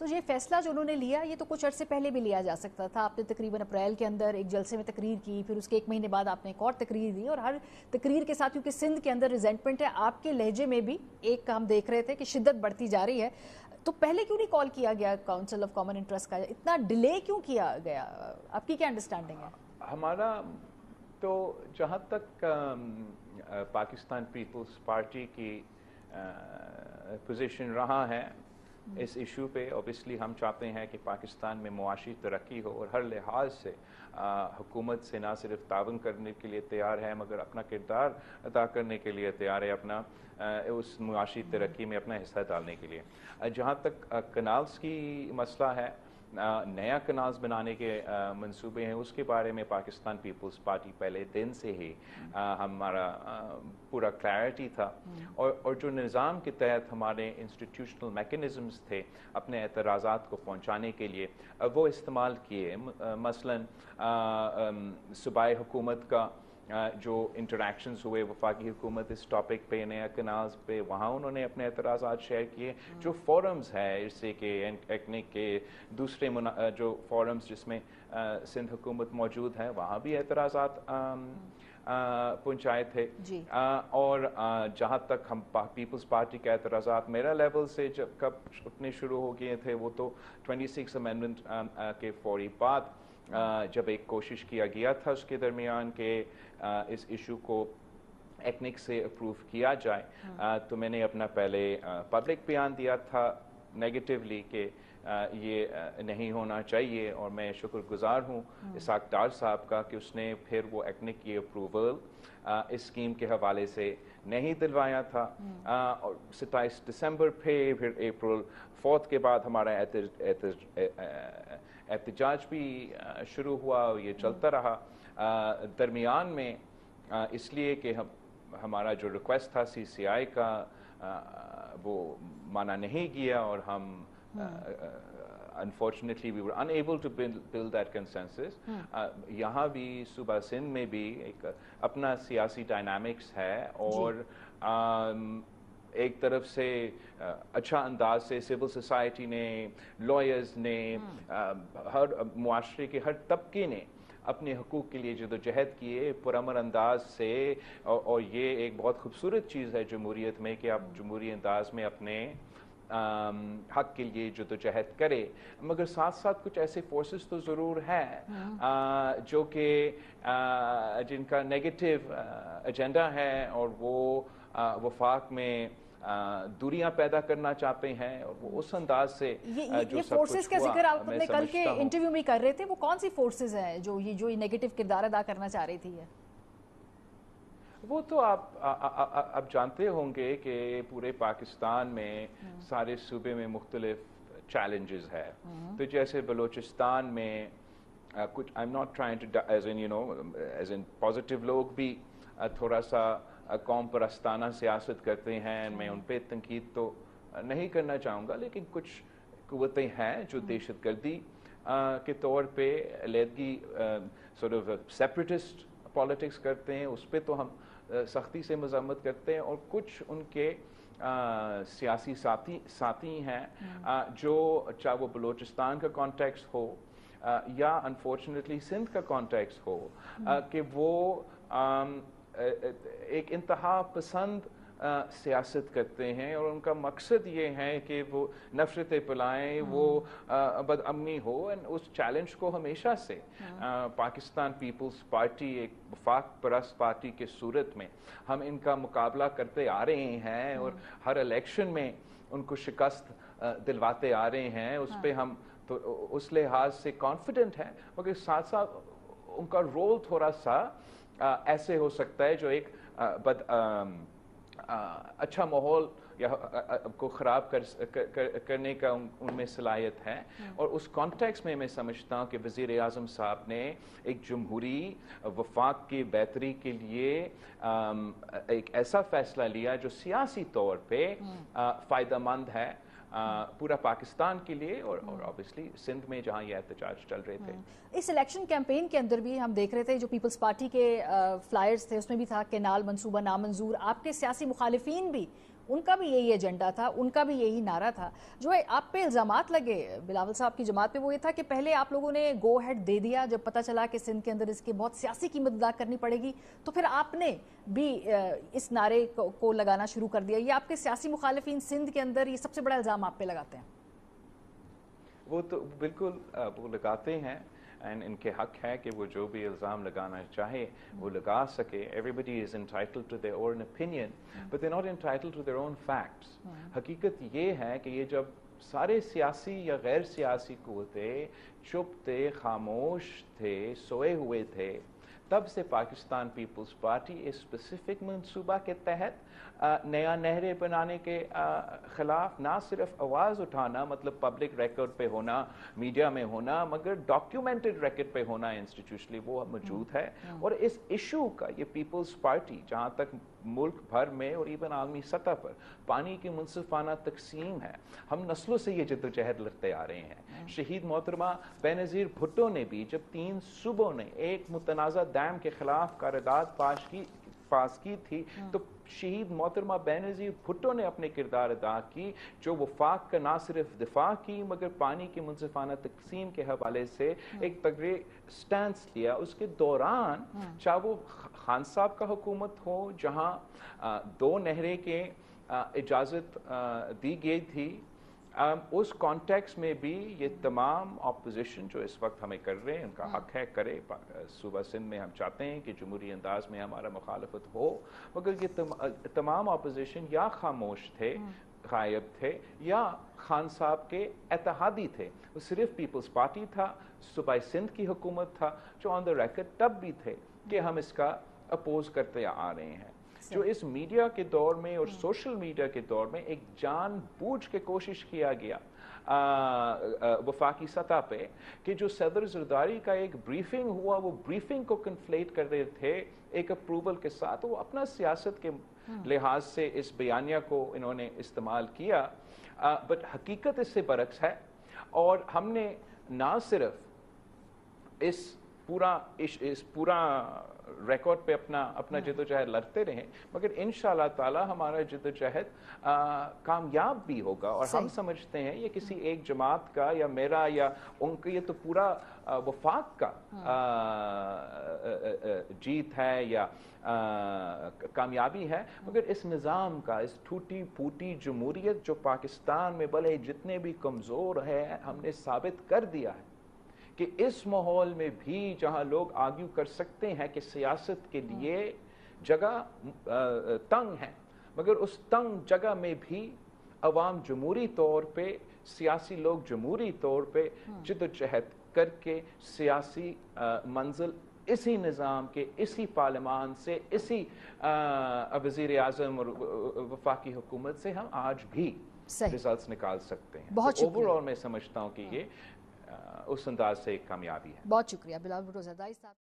یہ فیصلہ جو انہوں نے لیا یہ تو کچھ عرصے پہلے بھی لیا جا سکتا تھا. آپ نے تقریباً اپریل کے اندر ایک جلسے میں تقریر کی, پھر اس کے 1 مہینے بعد آپ نے ایک اور تقریر دی, اور ہر تقریر کے ساتھ کیونکہ سندھ کے اندر ریزنٹمنٹ ہے, آپ کے لہجے میں بھی ایک ہم دیکھ رہے تھے کہ شدت بڑھتی جا رہی ہے. تو پہلے کیوں نہیں کال کیا گیا کاؤنسل آف کامن انٹرسٹ کا, اتنا ڈیلے کیوں کیا گیا؟ آپ کی کیا انڈرسٹینڈنگ ہے؟ ہمارا تو جہاں تک پاکستان پیپلز پارٹی کی پوزیشن رہا ہے اس ایشو پہ, اوبیسلی ہم چاہتے ہیں کہ پاکستان میں معاشی ترقی ہو, اور ہر لحاظ سے حکومت سے نہ صرف تعاون کرنے کے لیے تیار ہے مگر اپنا کردار ادا کرنے کے لیے تیار ہے, اپنا اس معاشی ترقی میں اپنا حصہ ڈالنے کے لیے. جہاں تک کنالز کی مسئلہ ہے, نیا کنالز بنانے کے منصوبے ہیں, اس کے بارے میں پاکستان پیپلز پارٹی پہلے دن سے ہی ہمارا پورا کلیئرٹی تھا, اور جو نظام کے تحت ہمارے انسٹیٹیوشنل میکنزمز تھے اپنے اعتراضات کو پہنچانے کے لیے وہ استعمال کیے. مثلاً صوبائی حکومت کا جو انٹریکشنز ہوئے وفاقی حکومت اس ٹاپک پہ, نیا کنالز پہ, وہاں انہوں نے اپنے اعتراضات شیئر کیے. جو فورمز ہے جیسے کہ ایکنک کے دوسرے جو فورمز جس میں سندھ حکومت موجود ہے وہاں بھی اعتراضات پہنچائے تھے. اور جہاں تک ہم پیپلز پارٹی کے اعتراضات میرا لیول سے کب اٹھنے شروع ہو گئے تھے, وہ تو 26 امینڈمنٹ کے فوری بعد جب ایک کوشش کیا گیا تھا اس کے درمیان کہ اس ایشو کو ایکنک سے اپروو کیا جائے, تو میں نے اپنا پہلے پبلک بیان دیا تھا نیگیٹیولی کہ یہ نہیں ہونا چاہیے, اور میں شکر گزار ہوں اسحاق ڈار صاحب کا کہ اس نے پھر وہ ایکنک کی اپروول اس اسکیم کے حوالے سے نہیں دلوایا تھا. اور 27 دسمبر پھر اپریل 4 کے بعد ہمارا احتجاج بھی شروع ہوا, اور یہ چلتا رہا. درمیان میں اس لیے کہ ہمارا جو ریکویسٹ تھا CCI کا وہ مانا نہیں گیا, اور ہم unfortunately we were unable to build that consensus. یہاں بھی صوبہ سندھ میں بھی ایک اپنا سیاسی ڈائنامکس ہے, اور ایک طرف سے اچھا انداز سے سول سوسائٹی نے, لائرز نے, ہر معاشرے کے ہر طبقے نے اپنے حقوق کے لیے جدوجہد کیے پرامن انداز سے, اور یہ ایک بہت خوبصورت چیز ہے جمہوریت میں کہ آپ جمہوری انداز میں اپنے حق کے لیے جدوجہد کرے. مگر ساتھ ساتھ کچھ ایسے فورسز تو ضرور ہیں جو کہ جن کا نیگیٹو ایجنڈا ہے, اور وہ وفاق میں دوریاں پیدا کرنا چاہتے ہیں, اور وہ اس انداز سے یہ فورسز کا ذکر آپ نے کل کے انٹرویو میں کر رہے تھے, وہ کون سی فورسز ہیں جو یہ نیگیٹو کردار ادا کرنا چاہ رہی تھی؟ وہ تو آپ جانتے ہوں گے کہ پورے پاکستان میں سارے صوبے میں مختلف چیلنجز ہے. تو جیسے بلوچستان میں کچھ I'm not trying to as in positive لوگ بھی تھوڑا سا قوم پرستانہ سیاست کرتے ہیں, میں ان پہ تنقید تو نہیں کرنا چاہوں گا, لیکن کچھ قوتیں ہیں جو دہشت گردی کے طور پہ علیحدگی sort of separatist پالیٹکس کرتے ہیں, اس پہ تو ہم سختی سے مذمت کرتے ہیں. اور کچھ ان کے سیاسی ساتھی ہیں جو چاہے وہ بلوچستان کا کانٹیکسٹ ہو یا انفارچونیٹلی سندھ کا کانٹیکسٹ ہو, کہ وہ ایک انتہا پسند سیاست کرتے ہیں, اور ان کا مقصد یہ ہے کہ وہ نفرتیں پھیلائیں, وہ بد امنی ہو. اس چیلنج کو ہمیشہ سے پاکستان پیپلز پارٹی ایک وفاق پرست پارٹی کے صورت میں ہم ان کا مقابلہ کرتے آ رہے ہیں, اور ہر الیکشن میں ان کو شکست دلواتے آ رہے ہیں. اس پہ ہم تو اس لحاظ سے کانفیڈنٹ ہیں, مگر ساتھ ساتھ ان کا رول تھوڑا سا ایسے ہو سکتا ہے جو ایک اچھا ماحول یا کو خراب کرنے کا ان میں صلاحیت ہے. اور اس کانٹیکس میں میں سمجھتا ہوں کہ وزیر اعظم صاحب نے ایک جمہوری وفاق کی بہتری کے لیے ایک ایسا فیصلہ لیا جو سیاسی طور پہ فائدہ مند ہے پورا پاکستان کے لیے, اور obviously سندھ میں جہاں یہ احتجاج چل رہے تھے. اس الیکشن کیمپین کے اندر بھی ہم دیکھ رہے تھے جو پیپلز پارٹی کے فلائرز تھے اس میں بھی تھا کینال منصوبہ نامنظور. آپ کے سیاسی مخالفین بھی ان کا بھی یہی ایجنڈا تھا, ان کا بھی یہی نعرہ تھا. جو ہے آپ پہ الزامات لگے بلاول صاحب کی جماعت پہ وہ یہ تھا کہ پہلے آپ لوگوں نے گو ہیڈ دے دیا, جب پتہ چلا کہ سندھ کے اندر اس کی بہت سیاسی قیمت ادا کرنی پڑے گی تو پھر آپ نے بھی اس نعرے کو لگانا شروع کر دیا. یہ آپ کے سیاسی مخالفین سندھ کے اندر یہ سب سے بڑا الزام آپ پہ لگاتے ہیں. وہ تو بالکل وہ لگاتے ہیں, اینڈ ان کے حق ہے کہ وہ جو بھی الزام لگانا چاہے وہ لگا سکے. Everybody is entitled to their own opinion but they not entitled to their own facts. حقیقت یہ ہے کہ یہ جب سارے سیاسی یا غیر سیاسی قوتیں چپ تھے, خاموش تھے, سوئے ہوئے تھے, تب سے پاکستان پیپلز پارٹی اس اسپیسیفک منصوبہ کے تحت نیا نہریں بنانے کے خلاف نہ صرف آواز اٹھانا, مطلب پبلک ریکارڈ پہ ہونا, میڈیا میں ہونا, مگر ڈاکیومنٹڈ ریکارڈ پہ ہونا انسٹیٹیوشنلی وہ موجود ہے. اور اس ایشو کا یہ پیپلز پارٹی جہاں تک ملک بھر میں اور ایون عالمی سطح پر پانی کی منصفانہ تقسیم ہے, ہم نسلوں سے یہ جدوجہد لڑتے آ رہے ہیں. شہید محترمہ بینظیر بھٹو نے بھی جب 3 صوبوں نے ایک متنازع ڈیم کے خلاف قرارداد پاس کی تھی تو شہید محترمہ بینظیر بھٹو نے اپنے کردار ادا کی, جو وفاق کا نہ صرف دفاع کی مگر پانی کی منصفانہ تقسیم کے حوالے سے ایک تگڑے سٹینس لیا. اس کے دوران چاہے وہ خان صاحب کا حکومت ہو جہاں 2 نہریں کے اجازت دی گئی تھی, اس کانٹیکس میں بھی یہ تمام اپوزیشن جو اس وقت ہمیں کر رہے ہیں ان کا حق ہے کرے. صوبہ سندھ میں ہم چاہتے ہیں کہ جمہوری انداز میں ہمارا مخالفت ہو, مگر یہ تمام اپوزیشن یا خاموش تھے, غائب تھے, یا خان صاحب کے اتحادی تھے. وہ صرف پیپلز پارٹی تھا, صوبہ سندھ کی حکومت تھا جو آن دا ریکارڈ تب بھی تھے کہ ہم اس کا اپوز کرتے آ رہے ہیں. جو اس میڈیا کے دور میں اور سوشل میڈیا کے دور میں ایک جان بوجھ کے کوشش کیا گیا وفاقی سطح پہ کہ جو صدر زرداری کا ایک بریفنگ ہوا وہ بریفنگ کو کنفلیٹ کر رہے تھے ایک اپروول کے ساتھ, وہ اپنا سیاست کے لحاظ سے اس بیانیہ کو انہوں نے استعمال کیا, بٹ حقیقت اس سے برعکس ہے. اور ہم نے نہ صرف اس پورا ریکارڈ پہ اپنا جدوجہد لڑتے رہے, مگر انشاءاللہ تعالی ہمارا جدوجہد کامیاب بھی ہوگا. اور ہم سمجھتے ہیں یہ کسی ایک جماعت کا یا میرا یا ان کا, یہ تو پورا وفاق کا جیت ہے یا کامیابی ہے, مگر اس نظام کا, اس ٹوٹی پھوٹی جمہوریت جو پاکستان میں بھلے جتنے بھی کمزور ہے, ہم نے ثابت کر دیا ہے کہ اس ماحول میں بھی جہاں لوگ آرگیو کر سکتے ہیں کہ سیاست کے لیے جگہ تنگ ہے, مگر اس تنگ جگہ میں بھی عوام جمہوری طور پہ, سیاسی لوگ جمہوری طور پہ جدوجہد کر کے سیاسی منزل اسی نظام کے, اسی پارلیمان سے, اسی وزیر اعظم اور وفاقی حکومت سے ہم آج بھی ریزلٹس نکال سکتے ہیں. اوور آل میں سمجھتا ہوں کہ یہ اس انداز سے ایک کامیابی ہے. بہت شکریہ بلاول بھٹو زرداری صاحب.